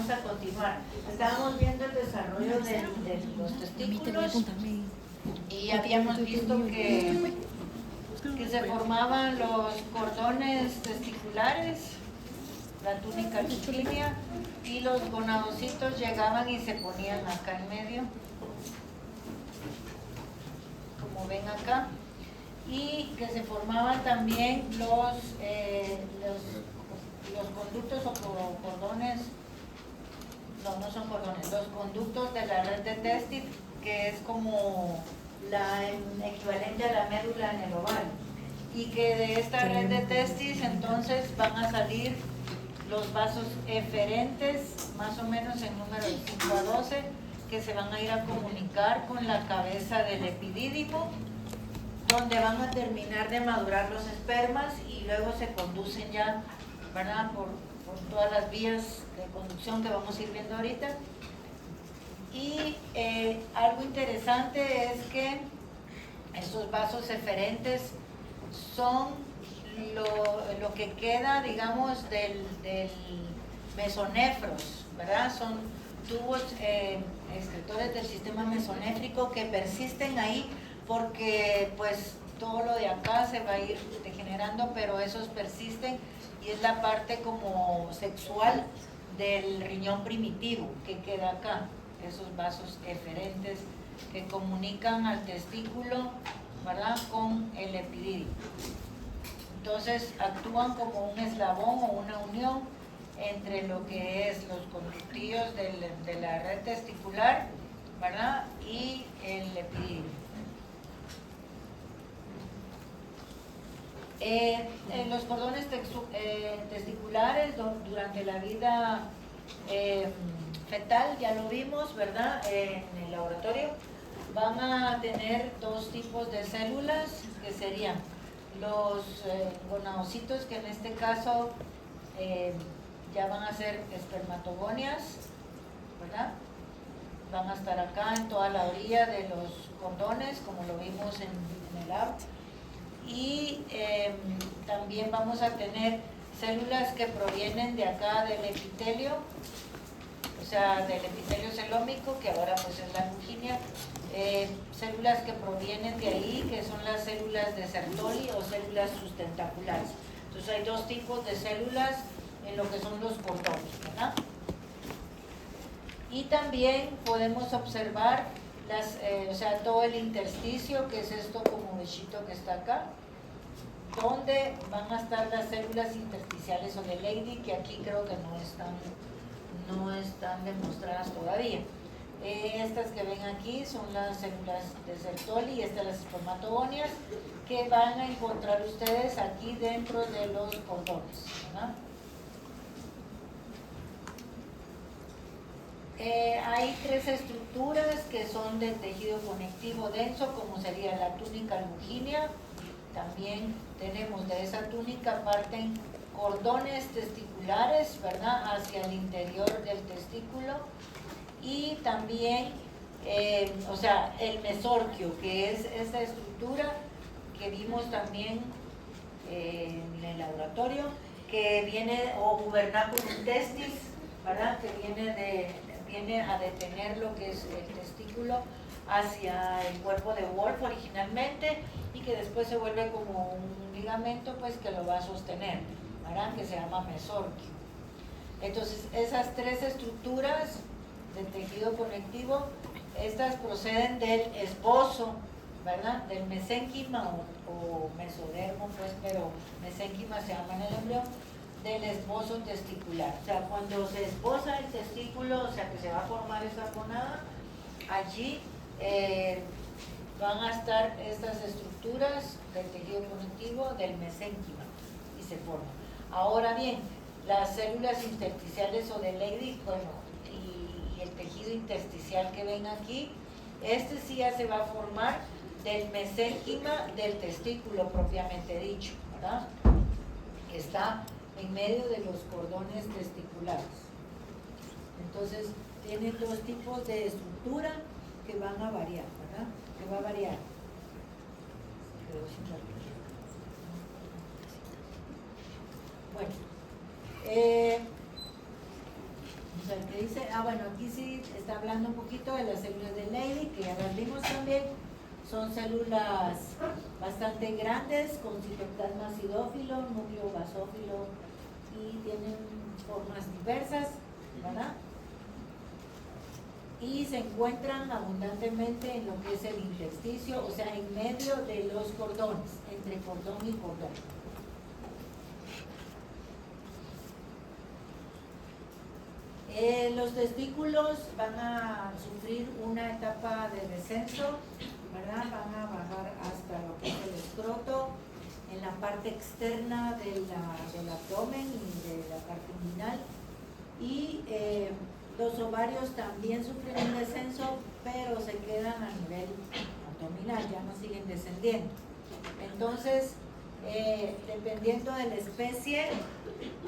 vamos a continuar. Estábamos viendo el desarrollo de los testículos y habíamos visto que se formaban los cordones testiculares, la túnica luquínea, y los gonadocitos llegaban y se ponían acá en medio, como ven acá, y que se formaban también los conductos o cordones, no son cordones, los conductos de la red de Testis, que es como el equivalente a la médula en el oval, y que de esta red de Testis entonces van a salir los vasos eferentes, más o menos en número de 5 a 12, que se van a ir a comunicar con la cabeza del epidídimo, donde van a terminar de madurar los espermas y luego se conducen ya, ¿verdad?, por todas las vías de conducción que vamos a ir viendo ahorita. Y algo interesante es que estos vasos eferentes son lo que queda, digamos, del mesonefros, ¿verdad? Son tubos excretores del sistema mesonéfrico que persisten ahí porque pues todo lo de acá se va a ir degenerando, pero esos persisten, y es la parte como sexual del riñón primitivo que queda acá, esos vasos eferentes que comunican al testículo, ¿verdad?, con el epidídimo. Entonces actúan como un eslabón o una unión entre lo que es los conductillos de la red testicular, ¿verdad?, y el epidídimo. Los cordones testiculares durante la vida fetal, ya lo vimos, ¿verdad?, en el laboratorio, van a tener dos tipos de células, que serían los gonadocitos, que en este caso ya van a ser espermatogonias, ¿verdad? Van a estar acá en toda la orilla de los cordones, como lo vimos en el ART. Y también vamos a tener células que provienen de acá del epitelio, o sea, del epitelio celómico, que ahora pues es la luquínea, células que provienen de ahí, que son las células de Sertoli o células sustentaculares. Entonces hay dos tipos de células en lo que son los cordones, ¿verdad? Y también podemos observar o sea, todo el intersticio, que es esto como bichito que está acá, donde van a estar las células intersticiales o de Leydig, que aquí creo que no están demostradas todavía. Estas que ven aquí son las células de Sertoli y estas las espermatogonias, que van a encontrar ustedes aquí dentro de los cordones, ¿verdad? Hay tres estructuras que son del tejido conectivo denso, como sería la túnica luquínea. También tenemos de esa túnica parten cordones testiculares, ¿verdad?, hacia el interior del testículo, y también, o sea, el mesorquio, que es esta estructura que vimos también en el laboratorio, que viene, o gubernaculum testis, ¿verdad?, que viene a detener lo que es el testículo hacia el cuerpo de Wolff originalmente, y que después se vuelve como un ligamento pues que lo va a sostener, ¿verdad?, que se llama mesorquio. Entonces esas tres estructuras del tejido conectivo, estas proceden del esbozo, ¿verdad?, del mesénquima o mesodermo, pues, pero mesénquima se llama en el embrión, del esbozo testicular. O sea, cuando se esboza el testículo, o sea que se va a formar esa gonada, allí van a estar estas estructuras del tejido conectivo del mesénquima y se forman. Ahora bien, las células intersticiales o de Leydig, bueno, y el tejido intersticial que ven aquí, este sí ya se va a formar del mesénquima del testículo propiamente dicho, ¿verdad?, que está en medio de los cordones testiculares. Entonces tienen dos tipos de estructura que van a variar, ¿verdad?, que va a variar. Bueno, O sea, que dice, bueno, aquí sí está hablando un poquito de las células de Leydig, que ya las vimos también. Son células bastante grandes, con citoplasma acidófilo, núcleo basófilo, y tienen formas diversas, ¿verdad? Y se encuentran abundantemente en lo que es el intersticio, o sea, en medio de los cordones, entre cordón y cordón. Los testículos van a sufrir una etapa de descenso, ¿verdad? Van a bajar hasta lo que es el escroto, en la parte externa del abdomen y de la parte inguinal. Y los ovarios también sufren un descenso, pero se quedan a nivel abdominal, ya no siguen descendiendo. Entonces, dependiendo de la especie,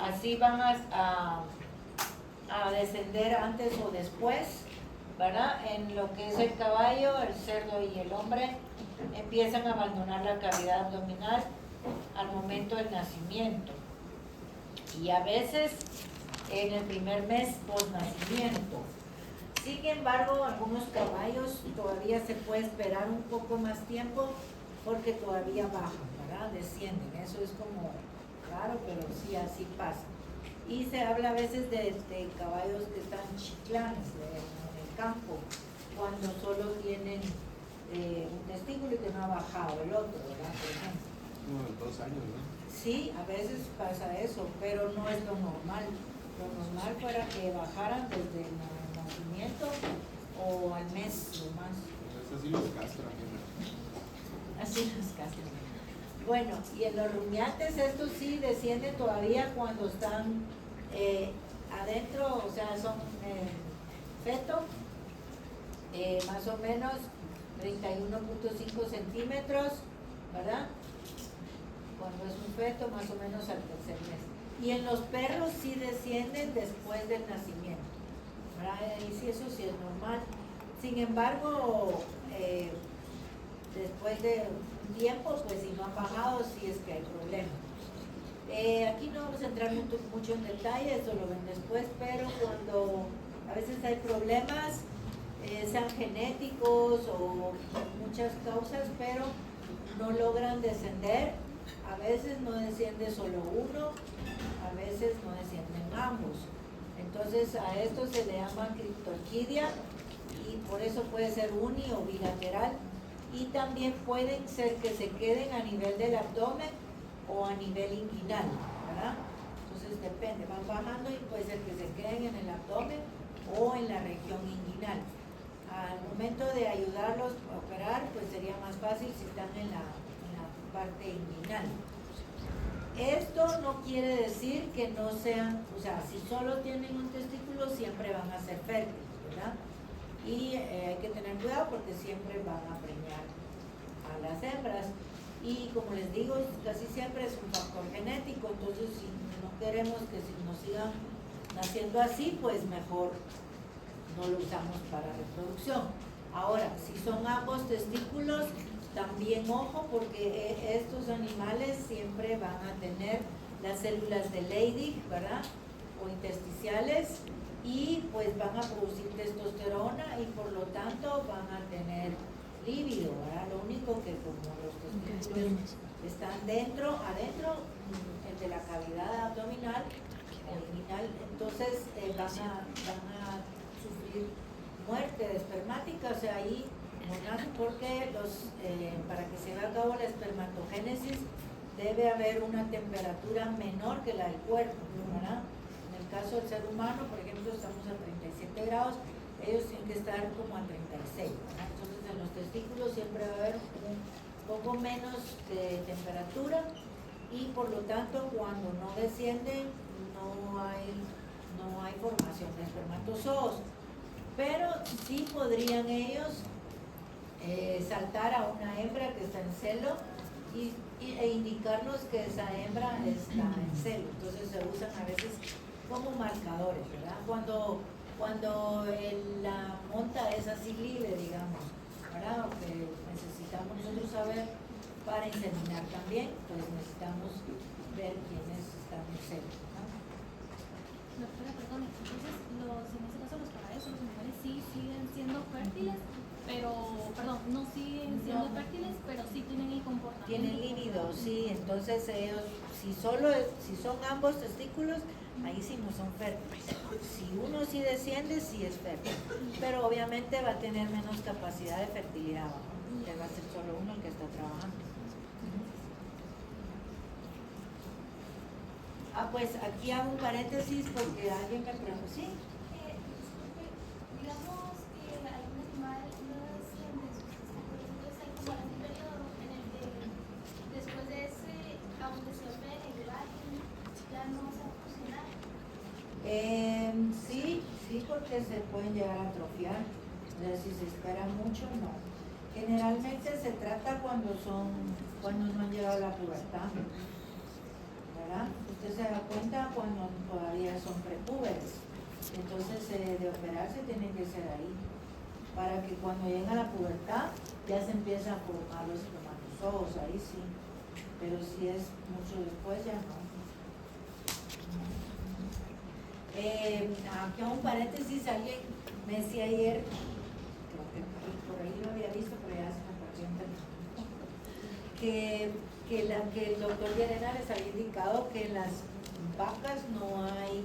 así van a descender antes o después, ¿verdad? En lo que es el caballo, el cerdo y el hombre, empiezan a abandonar la cavidad abdominal al momento del nacimiento, y a veces en el primer mes post nacimiento. Sin embargo, algunos caballos todavía se puede esperar un poco más tiempo porque todavía bajan, ¿verdad? Descienden. Eso es como raro, pero sí, así pasa. Y se habla a veces de caballos que están chiclanes en el campo, cuando solo tienen un testículo y que no ha bajado el otro, ¿verdad? Por ejemplo. Como 2 años, ¿no? Sí, a veces pasa eso, pero no es lo normal. Lo normal fuera que bajaran desde el nacimiento o al mes o más. Pues así los castran, ¿no? Así los castran. Bueno, y en los rumiantes estos sí descienden todavía cuando están adentro, o sea, son feto, más o menos 31.5 centímetros, ¿verdad? Cuando es un feto, más o menos al tercer mes. Y en los perros sí descienden después del nacimiento, ¿verdad? Y sí, eso sí es normal. Sin embargo, después de un tiempo, pues si no han bajado, sí es que hay problemas. Aquí no vamos a entrar mucho en detalle, eso lo ven después, pero cuando a veces hay problemas, sean genéticos o muchas causas, pero no logran descender, a veces no desciende solo uno, a veces no descienden ambos. Entonces a esto se le llama criptorquidia, y por eso puede ser uni o bilateral, y también pueden ser que se queden a nivel del abdomen o a nivel inguinal, ¿verdad? Entonces depende, van bajando y puede ser que se queden en el abdomen o en la región inguinal. Al momento de ayudarlos a operar, pues sería más fácil si están en la parte inguinal. Esto no quiere decir que no sean, o sea, si solo tienen un testículo siempre van a ser fértiles, ¿verdad? Y hay que tener cuidado porque siempre van a preñar a las hembras. Y como les digo, casi siempre es un factor genético, entonces si no queremos que nos sigan naciendo así, pues mejor no lo usamos para reproducción. Ahora, si son ambos testículos, también ojo, porque estos animales siempre van a tener las células de Leydig, ¿verdad? O intersticiales, y pues van a producir testosterona y por lo tanto van a tener líbido, ¿verdad? Lo único que como los testículos están adentro, de la cavidad abdominal o inguinal, entonces van a sufrir muerte espermática, o sea, ahí no nacen porque para que se lleve a cabo la espermatogénesis debe haber una temperatura menor que la del cuerpo, ¿verdad? En el caso del ser humano, por ejemplo, estamos a 37 grados, ellos tienen que estar como a 36, ¿verdad? Entonces en los testículos siempre va a haber un poco menos de temperatura y por lo tanto cuando no descienden no hay formación de espermatozoos, pero sí podrían ellos saltar a una hembra que está en celo e indicarnos que esa hembra está en celo. Entonces se usan a veces como marcadores, ¿verdad? Cuando la monta es así libre, digamos, ¿verdad? Lo que necesitamos nosotros saber para inseminar también, pues necesitamos ver quiénes están en celo, ¿no? Doctora, perdón, entonces en este caso los caballos o los animales sí siguen siendo fértiles, pero, perdón, no siguen siendo fértiles, pero sí tienen el comportamiento. Tienen línido, sí, entonces ellos, si son ambos testículos, ahí sí no son fértiles. Si uno sí desciende, sí es fértil, pero obviamente va a tener menos capacidad de fertilidad, ¿no? Que va a ser solo uno el que está trabajando. Pues aquí hago un paréntesis porque alguien me preguntó, ¿sí? Digamos que algún animal no desciende sus testículos, entonces hay como algún periodo en el que después de ese, aunque se opere el baño, ya no se va a funcionar. Sí, porque se pueden llegar a atrofiar. O sea, si se espera mucho, no. Generalmente se trata cuando no han llegado a la pubertad, ¿verdad? Usted se da cuenta cuando todavía son prepúberes. Entonces, de operarse tiene que ser ahí, para que cuando lleguen a la pubertad ya se empiezan a formar los espermatozoos, ahí sí. Pero si es mucho después, ya no. Aquí hago un paréntesis, alguien me decía ayer, creo que por ahí lo había visto, pero ya se me perdió que el doctor Llerena les había indicado que en las vacas no hay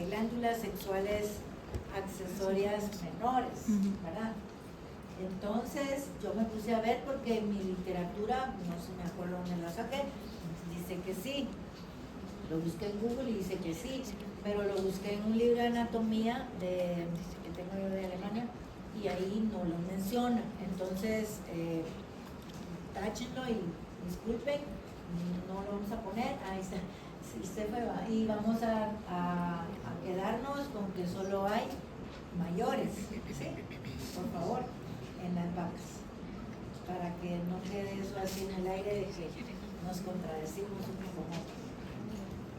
glándulas sexuales accesorias menores, ¿verdad? Entonces yo me puse a ver porque en mi literatura, no sé, me acuerdo dónde la saqué, dice que sí. Lo busqué en Google y dice que sí, pero lo busqué en un libro de anatomía que tengo yo de Alemania y ahí no lo menciona. Entonces, táchenlo y disculpen, no lo vamos a poner. Ahí está, sí, se fue, va. Y vamos a quedarnos con que solo hay mayores, ¿sí? Por favor, en las vacas, para que no quede eso así en el aire de que nos contradecimos uno con otro.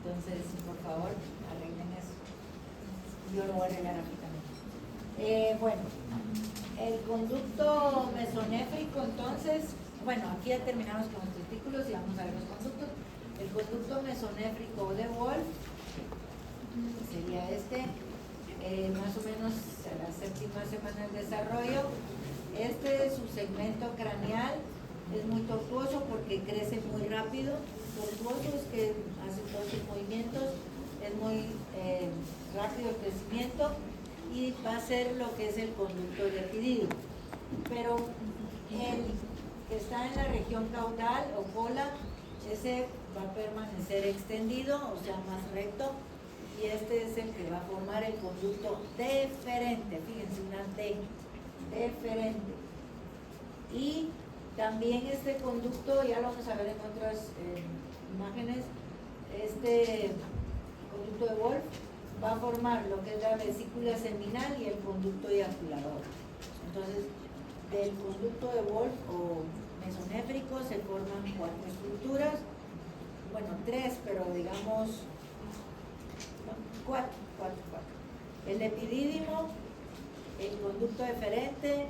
Entonces, por favor, arreglen eso. Yo lo voy a arreglar rápidamente. Bueno, el conducto mesonéfrico, entonces, bueno, aquí ya terminamos con los testículos y vamos a ver los conductos. El conducto mesonéfrico de Wolf sería este, más o menos a la séptima semana del desarrollo. Su segmento craneal es muy tortuoso porque crece muy rápido. Tortuoso es que hace todos sus movimientos, es muy rápido el crecimiento y va a ser lo que es el conducto lepidídimo. Pero el que está en la región caudal o cola, ese va a permanecer extendido, o sea, más recto, y este es el que va a formar el conducto deferente, fíjense, una D, deferente. Y también este conducto, ya lo vamos a ver en otras imágenes, este conducto de Wolf va a formar lo que es la vesícula seminal y el conducto eyaculador. Entonces, del conducto de Wolf o mesonéfrico se forman 4 estructuras, bueno, 3, pero digamos 4. El epidídimo, el conducto deferente,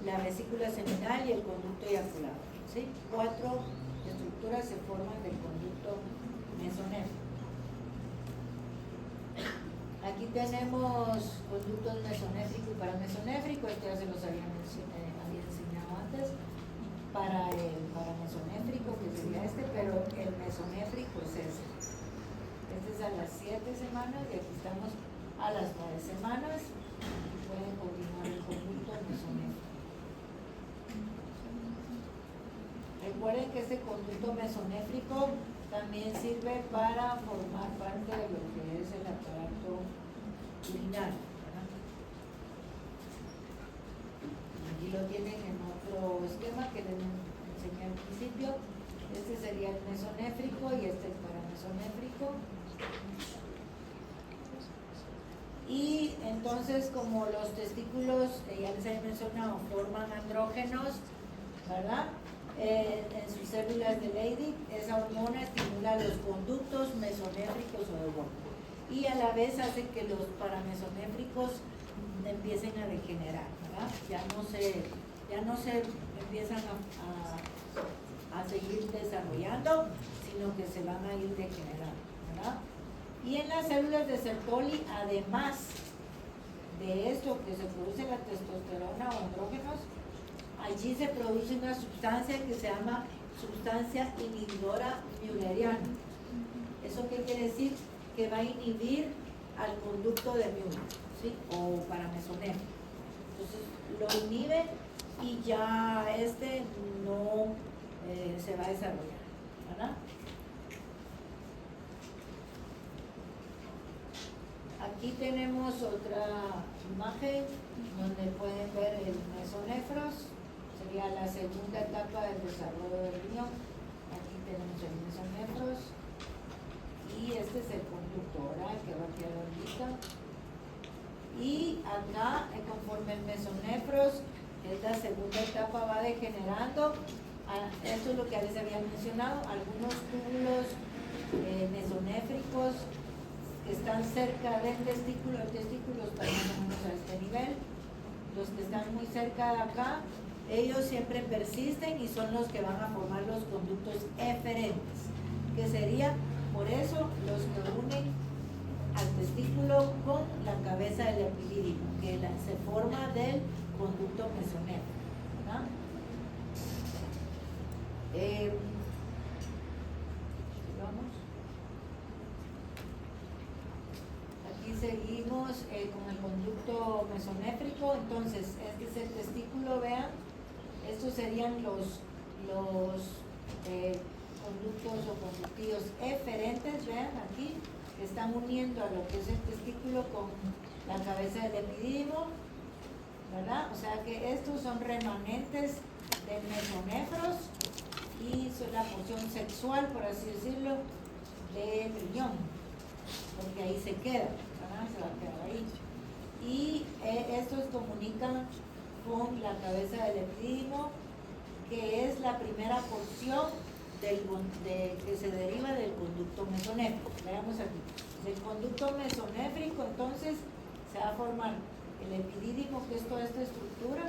la vesícula seminal y el conducto eyaculador, ¿sí? 4 estructuras se forman del conducto mesonéfrico. Aquí tenemos conductos mesonéfrico y paramesonéfrico, esto ya se los había enseñado antes, para el paramesonéfrico, que sería este, pero el mesonéfrico es este. Este es a las 7 semanas y aquí estamos a las 9 semanas y pueden continuar el conducto mesonéfrico. Recuerden que este conducto mesonéfrico también sirve para formar parte de lo que es el aparato urinario, ¿verdad? Aquí lo tienen en otro esquema que les enseñé al principio. Este sería el mesonéfrico y este el paramesonéfrico. Y entonces, como los testículos, ya les había mencionado, forman andrógenos, ¿verdad? En sus células de Leydig, esa hormona estimula los conductos mesonéfricos o de Wolf. Y a la vez hace que los paramesonéfricos empiecen a degenerar, ¿verdad? Ya no se empiezan a seguir desarrollando, sino que se van a ir degenerando, ¿verdad? Y en las células de Sertoli, además de esto que se produce la testosterona o andrógenos, allí se produce una sustancia que se llama sustancia inhibidora mülleriana. ¿Eso qué quiere decir? Que va a inhibir al conducto de Müller, ¿sí? O para mesonero. Entonces lo inhibe y ya no se va a desarrollar, ¿verdad? Aquí tenemos otra imagen donde pueden ver el mesonefros, sería la segunda etapa del desarrollo del riñón. Aquí tenemos el mesonefros y este es el conducto oral que va aquí a la orillita. Y acá, conforme el mesonefros, es la segunda etapa, va degenerando. Esto es lo que les había mencionado, algunos túbulos mesonéfricos que están cerca del testículo. El testículo está más o menos a este nivel. Los que están muy cerca de acá, ellos siempre persisten y son los que van a formar los conductos eferentes, que sería por eso los que unen al testículo con la cabeza del epidídimo, que se forma del conducto mesonéfrico, ¿verdad? Vamos. Aquí seguimos con el conducto mesonéfrico. Entonces, este es el testículo, vean. Estos serían los conductos o conductivos eferentes, vean aquí, que están uniendo a lo que es el testículo con la cabeza del epidídimo, ¿verdad? O sea que estos son remanentes del mesonefros y son la porción sexual, por así decirlo, del riñón, porque ahí se queda, ¿verdad? Se va a quedar ahí. Y estos comunican con la cabeza del epidídimo, que es la primera porción que se deriva del conducto mesonéfrico. Veamos aquí. Del conducto mesonéfrico, entonces, se va a formar el epidídimo, que es toda esta estructura,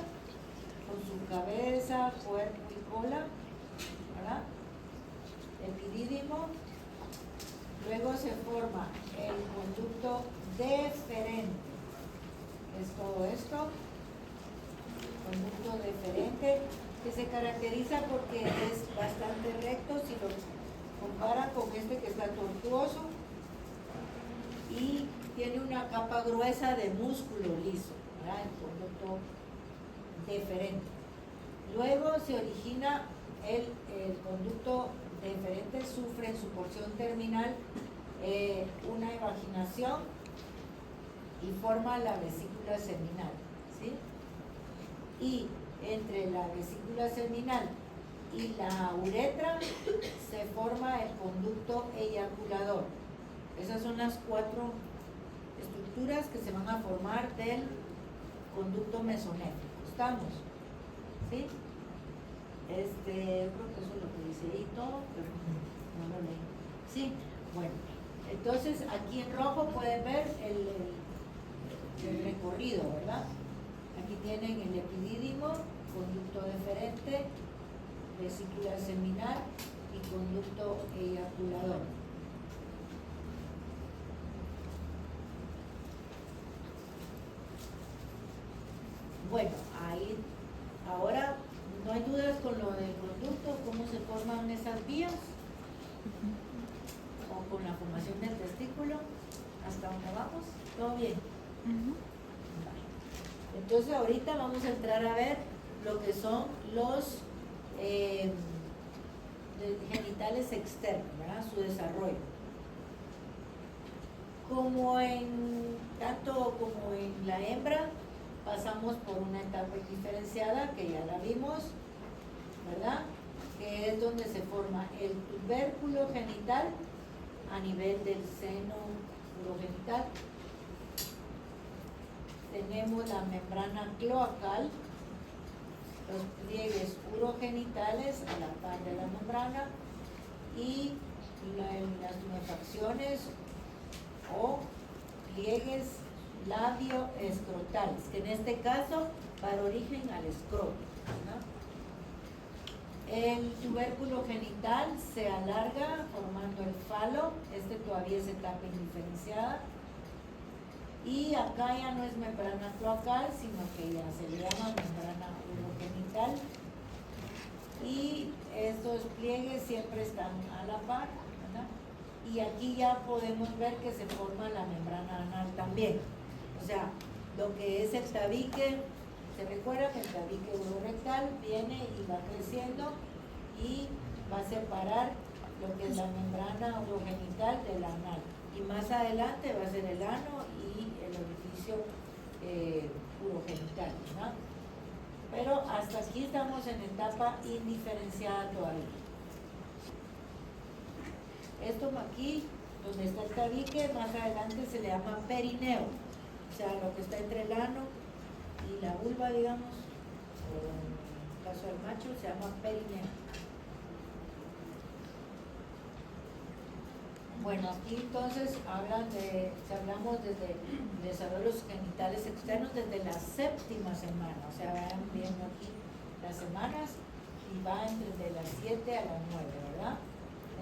con su cabeza, cuerpo y cola, ¿verdad? Epidídimo. Luego se forma el conducto deferente, que es todo esto. Conducto deferente, que se caracteriza porque es bastante recto si lo comparan con este que está tortuoso y tiene una capa gruesa de músculo liso, ¿verdad? El conducto deferente. Luego se origina el conducto deferente, sufre en su porción terminal una evaginación y forma la vesícula seminal, ¿sí? Y entre la vesícula seminal y la uretra se forma el conducto eyaculador. Esas son las 4 estructuras que se van a formar del conducto mesonéfrico. ¿Estamos? ¿Sí? Creo que eso es lo que dice ahí todo, pero no lo leí. Sí, bueno. Entonces aquí en rojo pueden ver el recorrido, ¿verdad? Aquí tienen el epidídimo, conducto deferente, vesícula seminal y conducto eyaculador. Bueno, ahí, ahora no hay dudas con lo del conducto, cómo se forman esas vías, o con la formación del testículo, hasta donde vamos, ¿todo bien? Entonces ahorita vamos a entrar a ver lo que son los genitales externos, ¿verdad? Su desarrollo. Tanto como en la hembra, pasamos por una etapa diferenciada que ya la vimos, ¿verdad? Que es donde se forma el tubérculo genital a nivel del seno urogenital. Tenemos la membrana cloacal, los pliegues urogenitales a la par de la membrana y las tumefacciones o pliegues labioescrotales, que en este caso va a dar origen al escroto, ¿no? El tubérculo genital se alarga formando el falo, este todavía es etapa indiferenciada. Y acá ya no es membrana cloacal, sino que ya se le llama membrana urogenital. Y estos pliegues siempre están a la par, ¿verdad? Y aquí ya podemos ver que se forma la membrana anal también. O sea, lo que es el tabique, se recuerda que el tabique urorectal viene y va creciendo y va a separar lo que es la membrana urogenital del anal. Y más adelante va a ser el ano y el orificio urogenital, ¿verdad? Pero hasta aquí estamos en etapa indiferenciada todavía. Esto aquí, donde está el tabique, más adelante se le llama perineo, o sea, lo que está entre el ano y la vulva, digamos, o en el caso del macho, se llama perineo. Bueno, aquí entonces hablamos desde desarrollos genitales externos desde la 7ª semana, o sea, vayan viendo aquí las semanas y va entre las 7 a las 9, ¿verdad?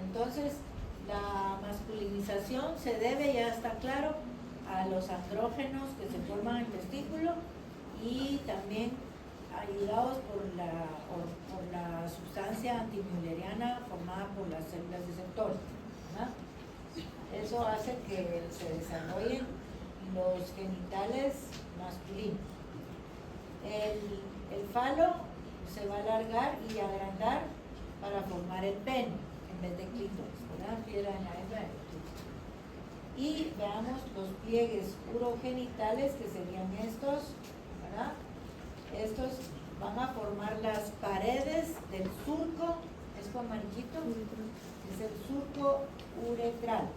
Entonces, la masculinización se debe, ya está claro, a los andrógenos que se forman en el testículo y también ayudados por la sustancia antimülleriana formada por las células receptoras, ¿verdad? Eso hace que se desarrollen los genitales masculinos. El falo se va a alargar y agrandar para formar el pene en vez de clítoris, ¿verdad? Piedra en la hembra del clítoris. Y veamos los pliegues urogenitales, que serían estos, ¿verdad? Estos van a formar las paredes del surco, ¿es con amarillito? Es el surco uretral.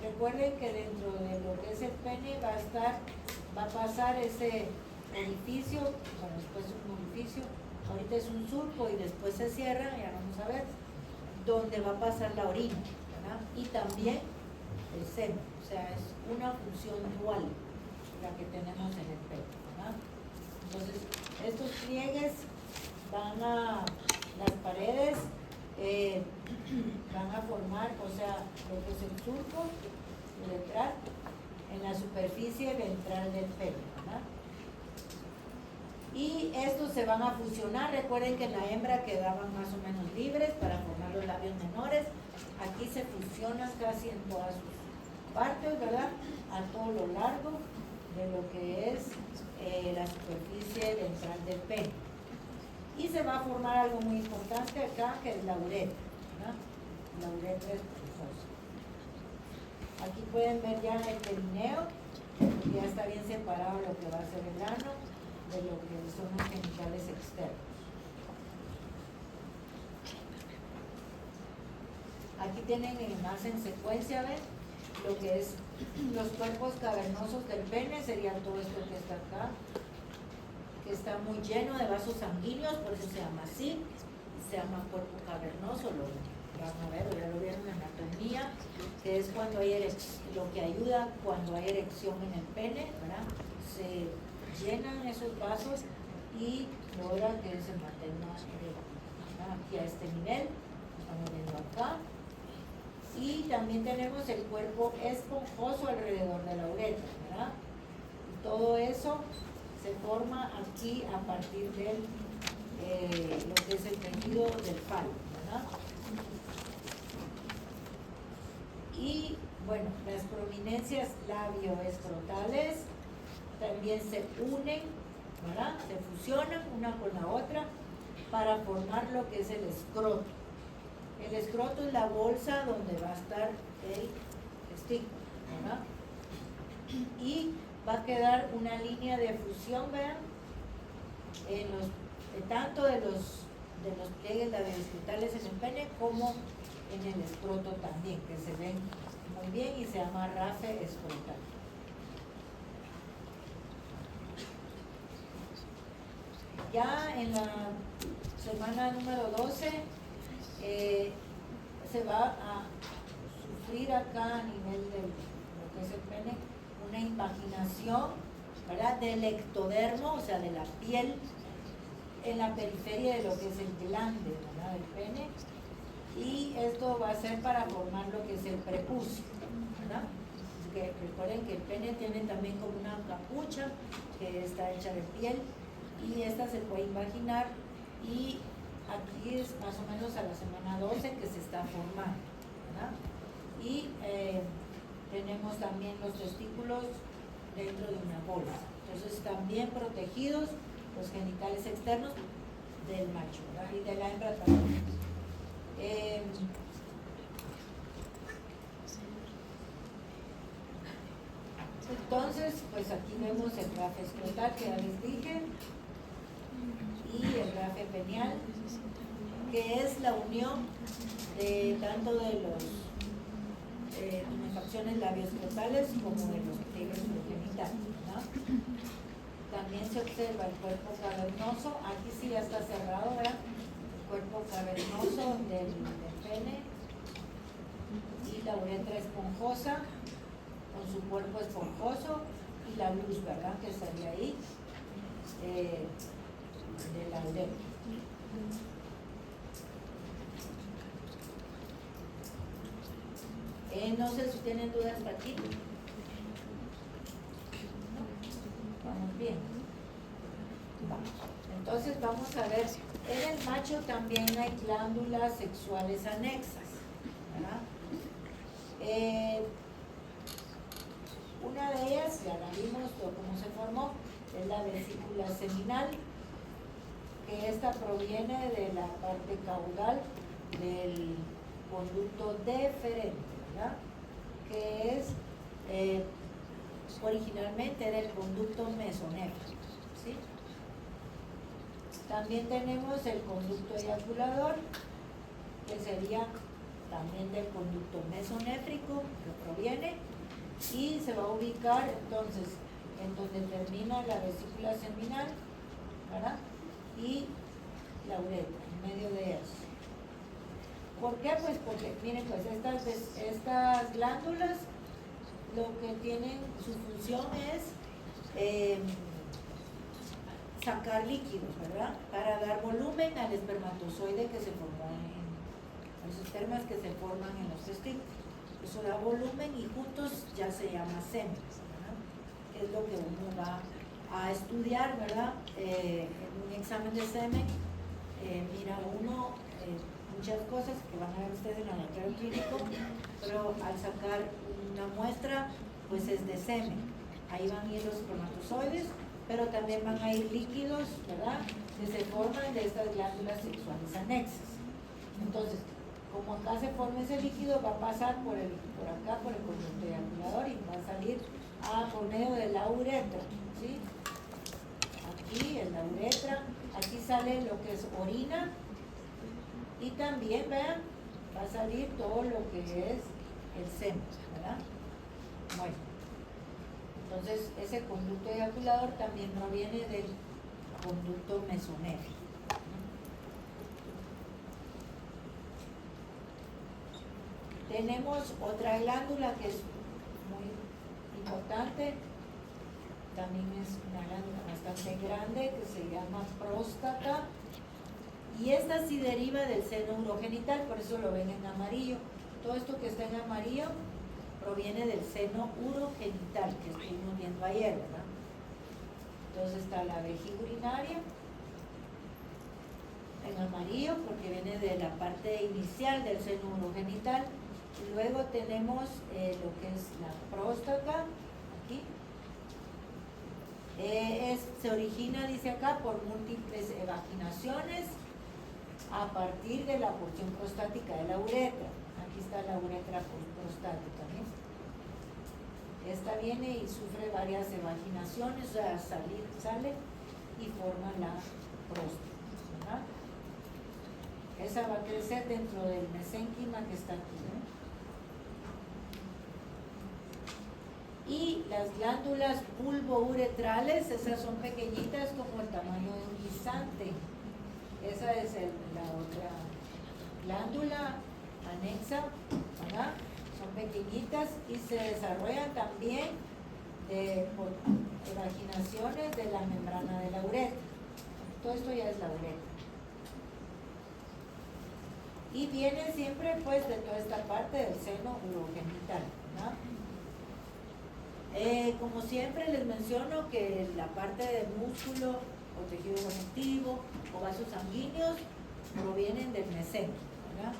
Recuerden que dentro de lo que es el pene va a pasar ese orificio, bueno, después un orificio, ahorita es un surco y después se cierra, ya vamos a ver, donde va a pasar la orina, ¿verdad? Y también el semen, o sea, es una función dual la que tenemos en el pene, ¿verdad? Entonces, estos pliegues las paredes van a formar, o sea, lo que es el surco uretral en la superficie ventral del pene, ¿verdad? Y estos se van a fusionar. Recuerden que en la hembra quedaban más o menos libres para formar los labios menores. Aquí se fusionan casi en todas sus partes, ¿verdad? A todo lo largo de lo que es la superficie ventral del pene. Y se va a formar algo muy importante acá, que es la uretra, ¿verdad? La uretra es pulsosa. Aquí pueden ver ya el perineo, porque ya está bien separado lo que va a ser el ano de lo que son los genitales externos. Aquí tienen más en secuencia, ¿ven? Lo que es los cuerpos cavernosos del pene, sería todo esto que está acá, que está muy lleno de vasos sanguíneos, por eso se llama así, se llama cuerpo cavernoso, lo van a ver, ya lo vieron en anatomía, que es cuando hay lo que ayuda cuando hay erección en el pene, ¿verdad? Se llenan esos vasos y logra que se mantenga aquí a este nivel, lo estamos viendo acá. Y también tenemos el cuerpo esponjoso alrededor de la uretra, ¿verdad? Y todo eso se forma aquí a partir de lo que es el tejido del falo, ¿verdad? Y bueno, las prominencias labioescrotales también se unen, ¿verdad? Se fusionan una con la otra para formar lo que es el escroto. El escroto es la bolsa donde va a estar el testículo, ¿verdad? Y va a quedar una línea de fusión, vean, tanto de los pliegues labioescrotales en el pene como en el escroto también, que se ven muy bien y se llama rafe escrotal. Ya en la semana número 12 se va a sufrir acá a nivel de lo que es el pene una invaginación, ¿verdad? Del ectodermo, o sea, de la piel en la periferia de lo que es el glande, ¿verdad?, del pene, y esto va a ser para formar lo que es el prepucio, ¿verdad? Que recuerden que el pene tiene también como una capucha que está hecha de piel, y esta se puede imaginar, y aquí es más o menos a la semana 12 que se está formando, ¿verdad? Y tenemos también los testículos dentro de una bolsa, entonces están bien protegidos los genitales externos del macho, ¿verdad?, y de la hembra también. Entonces, pues aquí vemos el rafe escrotal que ya les dije, y el rafe penial, que es la unión de tanto de los tumefacciones labioescrotales como de los pliegues urogenitales, ¿no? También se observa el cuerpo cavernoso, aquí sí ya está cerrado, ¿verdad? El cuerpo cavernoso del pene, y la uretra esponjosa con su cuerpo esponjoso, y la luz, ¿verdad?, que estaría ahí de la uretra. No sé si tienen dudas hasta aquí. ¿No? Vamos bien. Vamos. Entonces vamos a ver, en el macho también hay glándulas sexuales anexas, ¿verdad? Una de ellas, ya la vimos cómo se formó, es la vesícula seminal, que esta proviene de la parte caudal del conducto deferente, ¿verdad?, que es originalmente era el conducto mesonéfrico, ¿sí? También tenemos el conducto eyaculador, que sería también del conducto mesonéfrico, que proviene, y se va a ubicar entonces en donde termina la vesícula seminal, ¿verdad?, y la uretra, en medio de ellas. ¿Por qué? Pues porque, miren, pues estas glándulas lo que tienen, su función es sacar líquidos, ¿verdad?, para dar volumen al espermatozoide que se formó en los espermas que se forman en los testículos. Eso da volumen y juntos ya se llama semen, ¿verdad?, que es lo que uno va a estudiar, ¿verdad? En un examen de semen, mira uno muchas cosas que van a ver ustedes en el laboratorio clínico, pero al sacar una muestra, pues es de semen. Ahí van a ir los espermatozoides, pero también van a ir líquidos, ¿verdad?, que se forman de estas glándulas sexuales anexas. Entonces, como acá se forma ese líquido, va a pasar por acá, por el conducto eyaculador, y va a salir por medio de la uretra, ¿sí? Aquí en la uretra, aquí sale lo que es orina, y también, vean, va a salir todo lo que es el semen, ¿verdad? Bueno, entonces ese conducto eyaculador también proviene del conducto mesonéfrico. Tenemos otra glándula que es muy importante, también es una glándula bastante grande que se llama próstata, y esta sí deriva del seno urogenital, por eso lo ven en amarillo. Todo esto que está en amarillo proviene del seno urogenital que estuvimos viendo ayer, ¿verdad? Entonces está la vejiga urinaria en amarillo porque viene de la parte inicial del seno urogenital, y luego tenemos lo que es la próstata aquí. Se origina, dice acá, por múltiples evaginaciones a partir de la porción prostática de la uretra. Aquí está la uretra prostática, ¿ves? Esta viene y sufre varias evaginaciones, o sea, sale y forma la próstata, ¿verdad? Esa va a crecer dentro del mesénquima que está aquí, ¿eh? Y las glándulas pulvouretrales, esas son pequeñitas como el tamaño de un guisante. Esa es la otra glándula anexa, ¿verdad? Son pequeñitas y se desarrollan también por evaginaciones de la membrana de la uretra. Todo esto ya es la uretra. Y viene siempre pues de toda esta parte del seno urogenital, ¿no? Como siempre les menciono que la parte del músculo o tejido conectivo o vasos sanguíneos provienen del meseno, ¿verdad?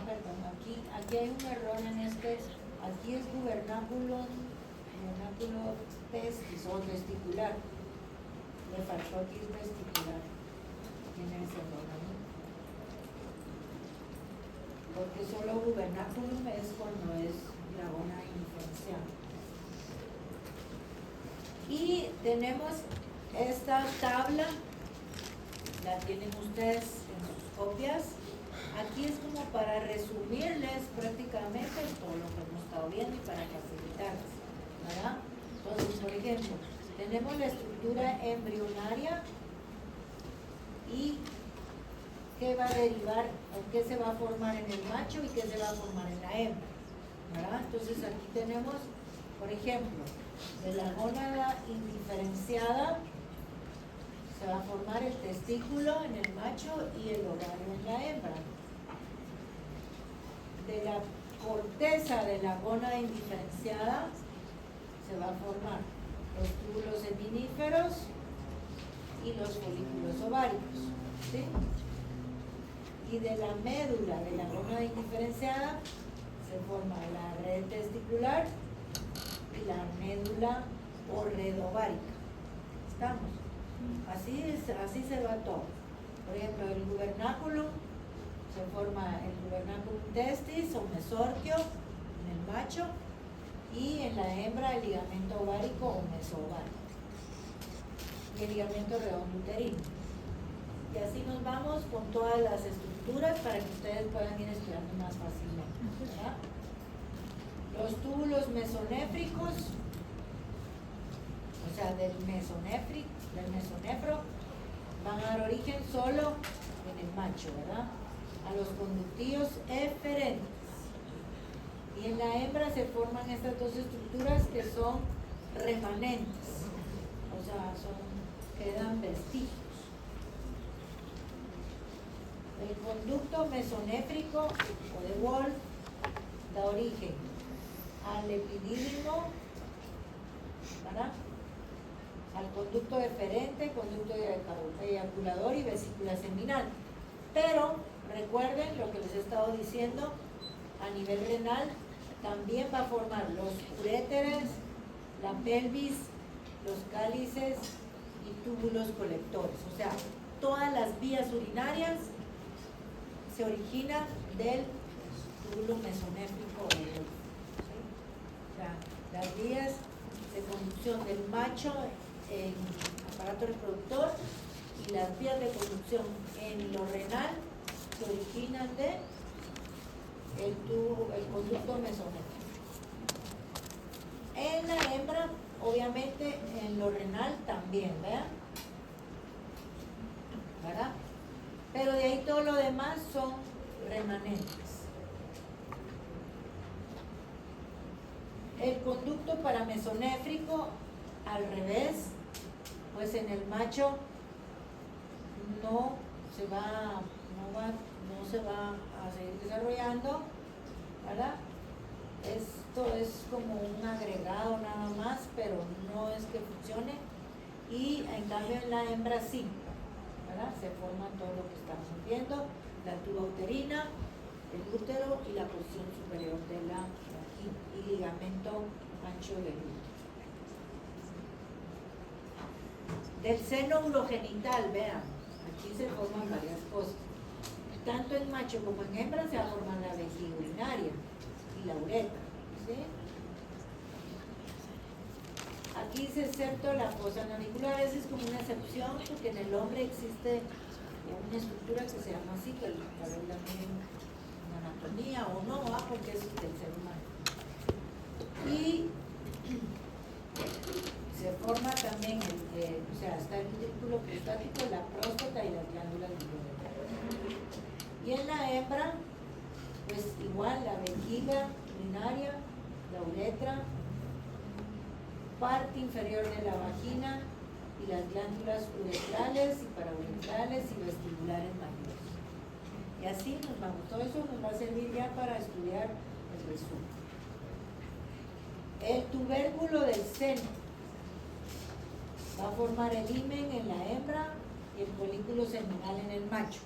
Perdón, aquí hay un error en este, aquí es gubernáculo testis o testicular. Me faltó aquí es testicular. Tiene ese error, ¿no? Porque solo gubernáculum es cuando es la gona indiferencial. Y tenemos esta tabla, la tienen ustedes en sus copias. Aquí es como para resumirles prácticamente todo lo que hemos estado viendo y para facilitarles, ¿verdad? Entonces, por ejemplo, tenemos la estructura embrionaria y qué va a derivar o qué se va a formar en el macho y qué se va a formar en la hembra, ¿verdad? Entonces aquí tenemos, por ejemplo, de la gónada indiferenciada se va a formar el testículo en el macho y el ovario en la hembra. De la corteza de la gónada indiferenciada se va a formar los túbulos seminíferos y los folículos ováricos, ¿sí? Y de la médula de la gónada indiferenciada se forma la red testicular y la médula o red ovárica. ¿Estamos? Así se va todo. Por ejemplo, el gubernáculo se forma el gubernáculum testis o mesorquio en el macho y en la hembra el ligamento ovárico o mesovárico y el ligamento redondo uterino. Y así nos vamos con todas las estructuras para que ustedes puedan ir estudiando más fácilmente, ¿verdad? Los túbulos mesonéfricos, o sea, del mesonefro, van a dar origen solo en el macho, ¿verdad? A los conductíos eferentes. Y en la hembra se forman estas dos estructuras que son remanentes, o sea, quedan vestigios. El conducto mesonéfrico o de Wolf da origen al epidídimo, ¿verdad? Al conducto deferente, conducto eyaculador y vesícula seminal. Pero recuerden lo que les he estado diciendo, a nivel renal también va a formar los uréteres, la pelvis, los cálices y túbulos colectores. O sea, todas las vías urinarias se originan del túbulo mesonéfrico. ¿Sí? O sea, las vías de conducción del macho en aparato reproductor y las vías de conducción en lo renal se originan de el conducto mesonéfrico. En la hembra, obviamente, en lo renal también, ¿verdad? Pero de ahí todo lo demás son remanentes. El conducto paramesonéfrico, al revés, pues en el macho no se va a seguir desarrollando, ¿verdad? Esto es como un agregado nada más, pero no es que funcione. Y en cambio en la hembra sí, ¿verdad? Se forma todo lo que estamos viendo, la tuba uterina, el útero y la porción superior de la vagina y ligamento ancho del útero. Del seno urogenital, vean, aquí se forman varias cosas. Tanto en macho como en hembra se va a formar la vejiga urinaria y la uretra, ¿sí? Aquí se excepto la fosa navicular, esa es como una excepción porque en el hombre existe una estructura que se llama así, que tal vez la miren en anatomía o no, porque es del ser humano. Y se forma también, o sea, está el ventrículo prostático, la próstata y las glándulas biliares. Y en la hembra, pues igual la vejiga urinaria, la uretra, parte inferior de la vagina y las glándulas uretrales y parauretrales y vestibulares mayores. Y así nos vamos. Todo eso nos va a servir ya para estudiar el resumen. El tubérculo del seno va a formar el himen en la hembra y el folículo seminal en el macho.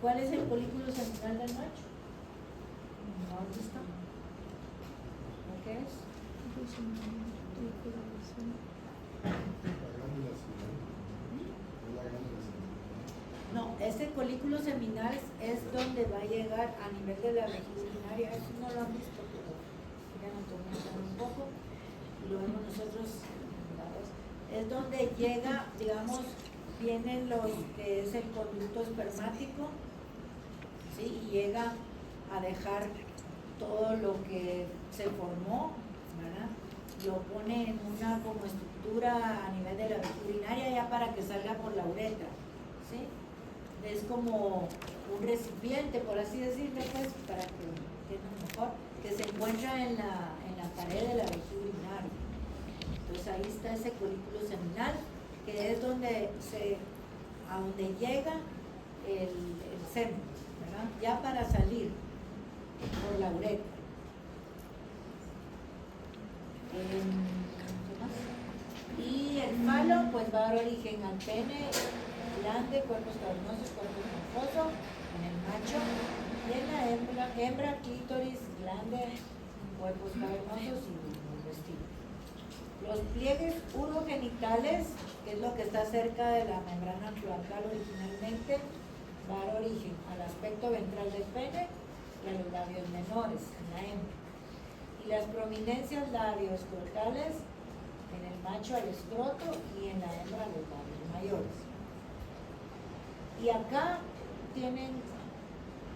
¿Cuál es el folículo seminal del macho? ¿Dónde está? ¿Qué es? No, ese folículo seminal es donde va a llegar a nivel de la vejiga urinaria. Eso no lo han visto, pero ya nos tomamos un poco y lo vemos nosotros. Es donde llega, digamos, vienen los que es el conducto espermático, ¿sí? Y llega a dejar todo lo que se formó, ¿verdad? Lo pone en una como estructura a nivel de la vejiga urinaria ya para que salga por la uretra, ¿sí? Es como un recipiente, por así decirlo, pues, para que entiendan mejor, que se encuentra en la pared de la vejiga urinaria. Entonces ahí está ese folículo seminal, que es donde a donde llega el semen, ¿verdad? Ya para salir por la uretra. ¿Qué más? Y el falo pues va a dar origen al pene, glande, cuerpos cavernosos, cuerpo esponjoso en el macho, y en la hembra clítoris, glande, cuerpos cavernosos y el vestido. Los pliegues urogenitales, que es lo que está cerca de la membrana cloacal originalmente, va a dar origen al aspecto ventral del pene y a los labios menores en la hembra. Y las prominencias labioescrotales en el macho al escroto y en la hembra los labios mayores. Y acá tienen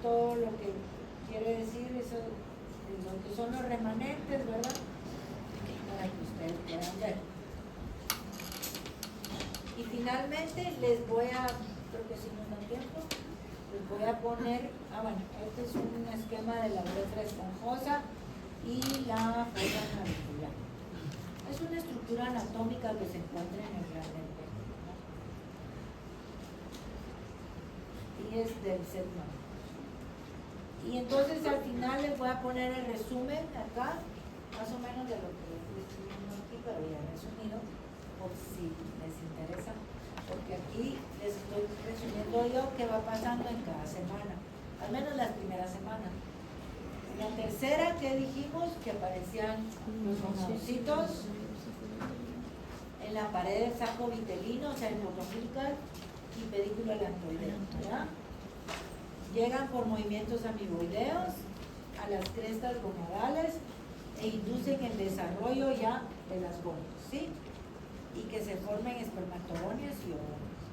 todo lo que quiere decir eso, lo que son los remanentes, ¿verdad? Para que ustedes puedan ver. Y finalmente les voy a, creo que si no da tiempo, les voy a poner, bueno, este es un esquema de la uretra esponjosa y la fosa navicular. Es una estructura anatómica que se encuentra en el glande del pene, ¿no? Y es del seno. Y entonces al final les voy a poner el resumen acá, más o menos de lo que estoy viendo aquí, pero ya resumido, por si les interesa, porque aquí les estoy resumiendo yo qué va pasando en cada semana, al menos las primeras semanas. En la tercera, ¿qué dijimos? Que aparecían los gonadocitos en la pared del saco vitelino, o sea, el portofilical y pedículo elantoideo, ¿verdad? Llegan por movimientos amiboideos a las crestas gonadales e inducen el desarrollo ya de las gonas, ¿sí? Y que se formen espermatogonias y ovoides,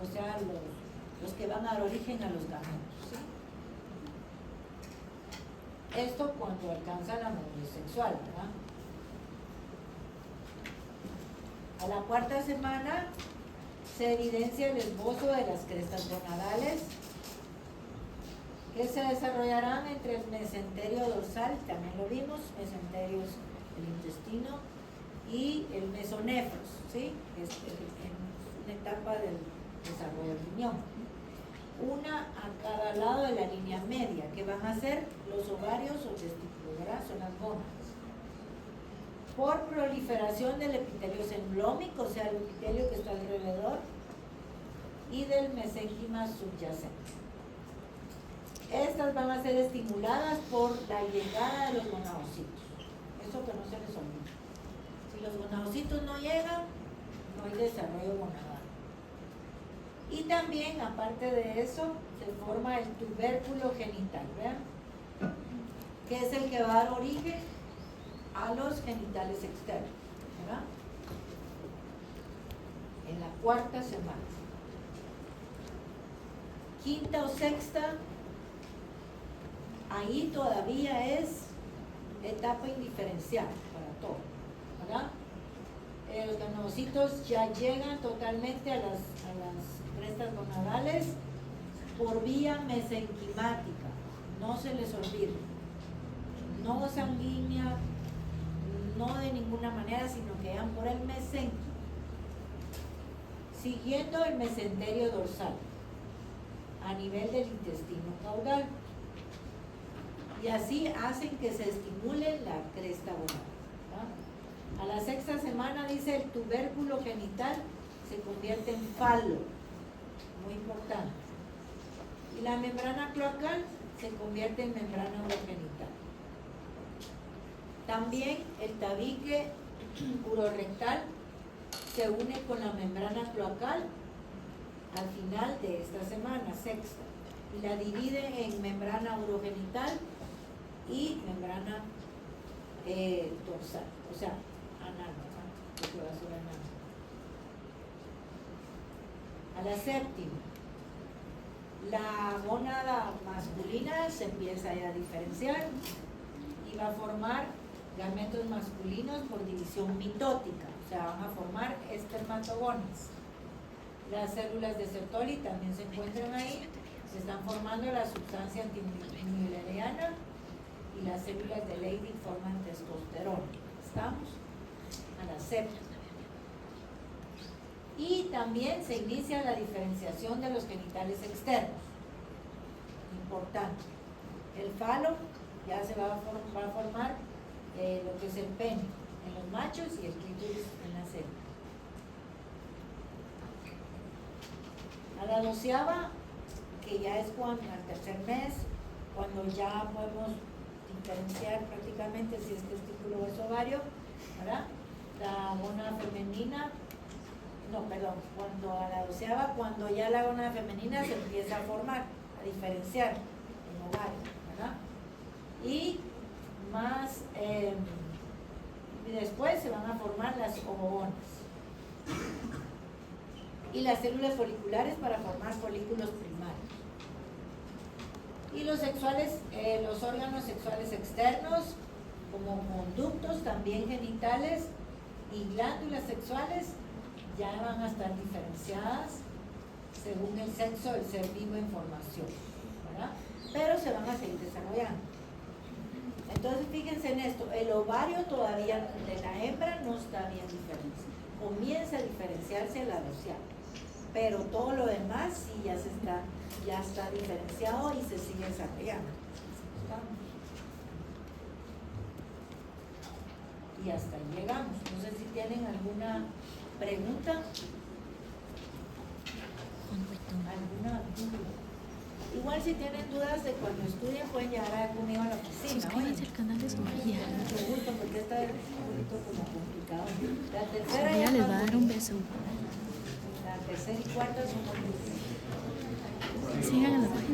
o sea, los que van a dar origen a los gametos, ¿sí? Esto cuando alcanza la madurez sexual, ¿verdad? A la cuarta semana se evidencia el esbozo de las crestas gonadales que se desarrollarán entre el mesenterio dorsal, también lo vimos, mesenterio es el intestino, y el mesonefros, ¿sí? Es en una etapa del desarrollo del riñón. Una a cada lado de la línea media, que van a ser los ovarios o testículos, ¿verdad? Son las gónadas. Por proliferación del epitelio semblómico, o sea, el epitelio que está alrededor, y del mesénquima subyacente. Estas van a ser estimuladas por la llegada de los gonadocitos. Eso que no se les olvide. Si los gonadocitos no llegan, no hay desarrollo gonadal. Y también, aparte de eso, se forma el tubérculo genital, ¿vean? Que es el que va a dar origen a los genitales externos, ¿verdad? En la cuarta semana. Quinta o sexta, ahí todavía es etapa indiferencial para todo, ¿verdad? Los ganocitos ya llegan totalmente a las crestas gonadales por vía mesenquimática, no se les olvide, no sanguínea, no de ninguna manera, sino que van por el mesenquio, siguiendo el mesenterio dorsal, a nivel del intestino caudal. Y así hacen que se estimule la cresta voral. A la 6ª semana, dice, el tubérculo genital se convierte en falo, muy importante. Y la membrana cloacal se convierte en membrana urogenital. También el tabique urorectal se une con la membrana cloacal al final de esta semana, 6ª, y la divide en membrana urogenital y membrana dorsal, o sea, anal, circulación anal. A la 7ª, la gónada masculina se empieza ya a diferenciar y va a formar gametos masculinos por división mitótica, o sea, van a formar espermatogonas. Las células de Sertoli también se encuentran ahí, se están formando la sustancia antimülleriana y las células de Leydig forman testosterona. ¿Estamos? A la 7ª. Y también se inicia la diferenciación de los genitales externos. Importante. El falo ya se va a formar lo que es el pene en los machos y el clítoris en la hembras. A la 12ª, que ya es cuando al 3er mes, cuando ya podemos diferenciar prácticamente si es testículo o es ovario, ¿verdad? La gónada femenina, no, perdón, cuando a la 12ª, cuando ya la gónada femenina se empieza a formar, a diferenciar en ovario, ¿verdad? Y más, y después se van a formar las ovogonas y las células foliculares para formar folículos primarios. Y los sexuales, los órganos sexuales externos, como conductos también genitales y glándulas sexuales, ya van a estar diferenciadas según el sexo del ser vivo en formación, ¿verdad? Pero se van a seguir desarrollando. Entonces, fíjense en esto, el ovario todavía de la hembra no está bien diferenciado. Comienza a diferenciarse a la 12ª, pero todo lo demás sí ya está diferenciado y se sigue desarrollando. Y hasta ahí llegamos. No sé si tienen alguna pregunta. ¿Alguna duda? Igual si tienen dudas de cuando estudien pueden llegar conmigo a la oficina. Suscríbanse al canal de Sofía. Mucho gusto, porque esta es un poquito como complicado. La tercera Sofía ya les más va a dar un beso. La tercera y cuarta son muy difíciles. Sigan a la página.